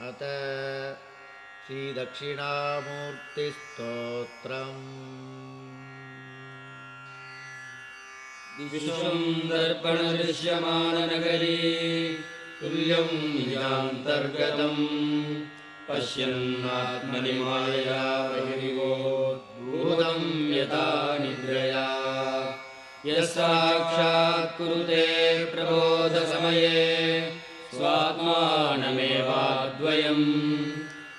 अत श्रीदक्षिणामूर्तिस्तोत्रम्। विश्वं दर्पणदृश्यमाननगरी तुल्यं निजान्तर्गतम् पश्यन्नात्मनि मायया बहिर्भूतं यथा निद्रया यः साक्षात् कुरुते प्रबोधसमये स्वात्मानमेवाद्वयम्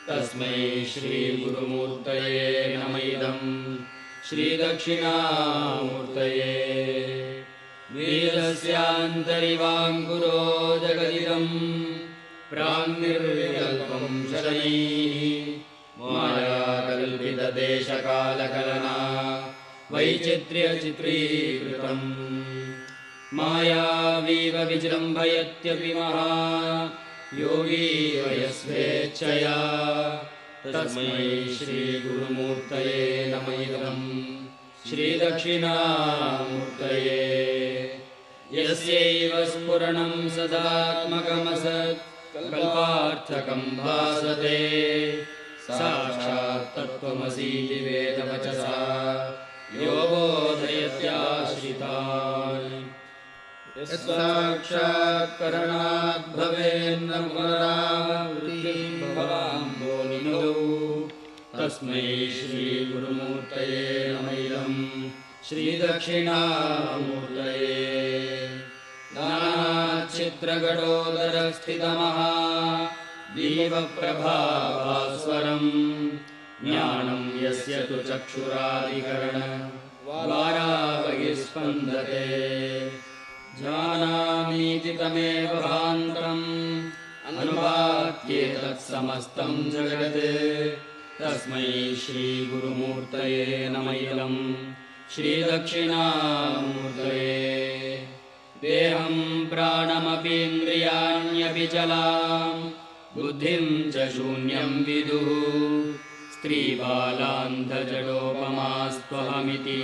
तस्मै श्रीगुरुमूर्तये नमः इदम् श्रीदक्षिणामूर्तये। वेदस्यान्तरिवाङ्कुरो जगदिदम् प्राङ्निर्विकल्पं शरैः मायाकल्पितदेशकालकलना वैचित्र्यचित्रीकृतम् मायावीव विजृम्भयत्यपि महा योगी वयस्वेच्छया तस्मै श्रीगुरुमूर्तये नमः इदम् श्रीदक्षिणामूर्तये। यस्यैव स्फुरणं सदात्मकमसत्कल्पार्थकं भासते साक्षात् तत्त्वमसीति वेदवचसा यो बोधयत्याश्रितान् यस्साक्षात्करणात् भवेन्न पुनरावृत्तिं भवाम्भोनिनौ तस्मै श्रीगुरुमूर्तये नमः इदम् श्रीदक्षिणामूर्तये। नानाच्छिद्रगडोदरस्थितमहा दीपप्रभाभास्वरम् ज्ञानं यस्य तु चक्षुरादिकरणद्वारावहिस्पन्दते जानामीति तमेव भान्तम् अनुभात्येतत्समस्तं जगत् तस्मै श्रीगुरुमूर्तये नमः इदम् श्रीदक्षिणामूर्तये। देहं प्राणमपि इन्द्रियाण्यपि चलां बुद्धिं च शून्यं विदुः स्त्रीबालान्धजडोपमास्त्वहमिति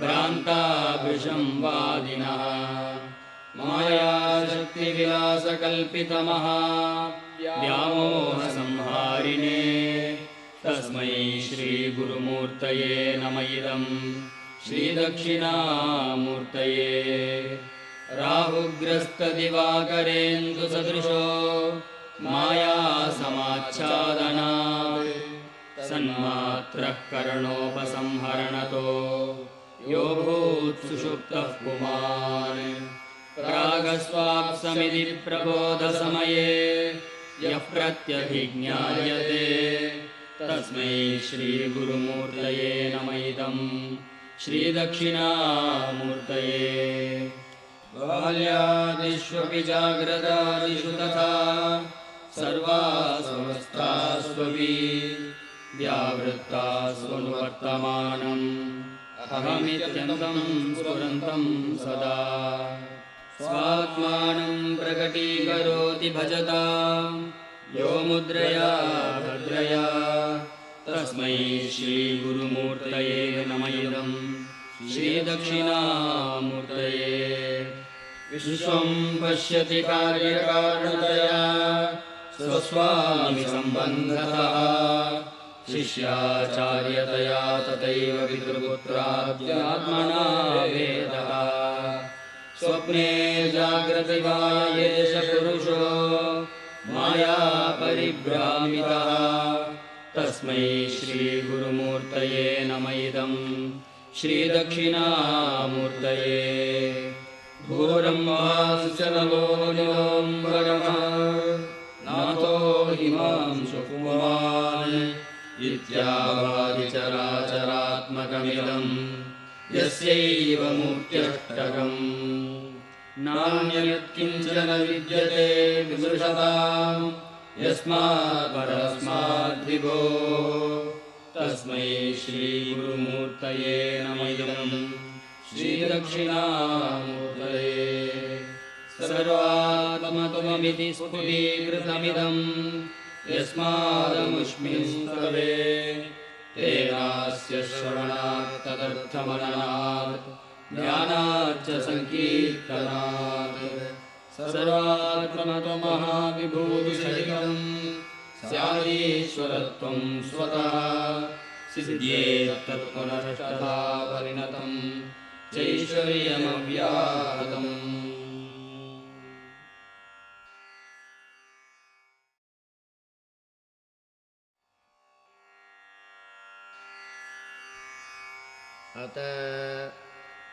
भ्रान्ताभृशं वादिनः मायाशक्तिविलासकल्पितमहा व्यामोहसंहारिणे तस्मै श्रीगुरुमूर्तये नमः इदम् श्रीदक्षिणामूर्तये। राहुग्रस्तदिवाकरेन्दुसदृशो मायासमाच्छादनात् सन्मात्रः करणोपसंहरणतो यो भूत्सुषुप्तः पुमान् प्रागस्वाप्समिति प्रबोधसमये यः प्रत्यभिज्ञायते तस्मै श्रीगुरुमूर्तये नमः इदम् श्रीदक्षिणामूर्तये। बाल्यादिष्वपि जाग्रदादिषु तथा सर्वास्वस्थास्वपि व्यावृत्तास्वनुवर्तमानम् अहमित्यन्तं स्फुरन्तं सदा स्वात्मानं प्रकटीकरोति भजतां यो मुद्रया भद्रया तस्मै श्रीगुरुमूर्तये नमः इदम् श्रीदक्षिणामूर्तये। विश्वं पश्यति कार्यकारणतया स्वस्वामि सम्बन्धतः शिष्याचार्यतया तथैव पितृपुत्राद्यात्मना भेदः स्वप्ने जाग्रति वा एष पुरुषो माया परिभ्रामितः तस्मै श्रीगुरुमूर्तये नमः इदम् श्रीदक्षिणामूर्तये। भूरम्भाश्च नभोनिलोऽम्बरः नाथो हिमांशु पुमान् इत्यावादिचराचरात्मकमिदम् यस्यैव मूर्त्यष्टकम् नान्यत्किञ्चन विद्यते विमृशताम् यस्मात् परस्माद्विभो तस्मै श्रीगुरुमूर्तये नमः इदम् श्रीदक्षिणामूर्तये। सर्वात्मत्वमिति स्फुटीकृतमिदम् यस्मादमुष्मिंस्तवे तेनास्य श्रवणात् तदर्थमननात् ध्यानाच्च संकीर्तनात् सर्वात्मतमहाविभूतिसहितं स्यादीश्वरत्वं स्वतः सिद्ध्येत्तत्पुनरष्टधा परिणतं चैश्वर्यमव्याहतम् अत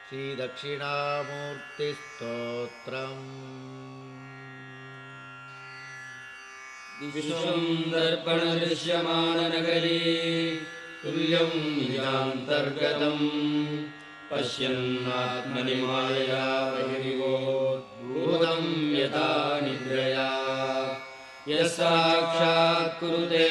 श्रीदक्षिणामूर्तिस्तोत्रम् विश्वं दर्पणदृश्यमाननगरी तुल्यं निजान्तर्गतम् पश्यन्नात्मनि मायया बहिर्भूतं यथा निद्रया यः साक्षात् कुरुते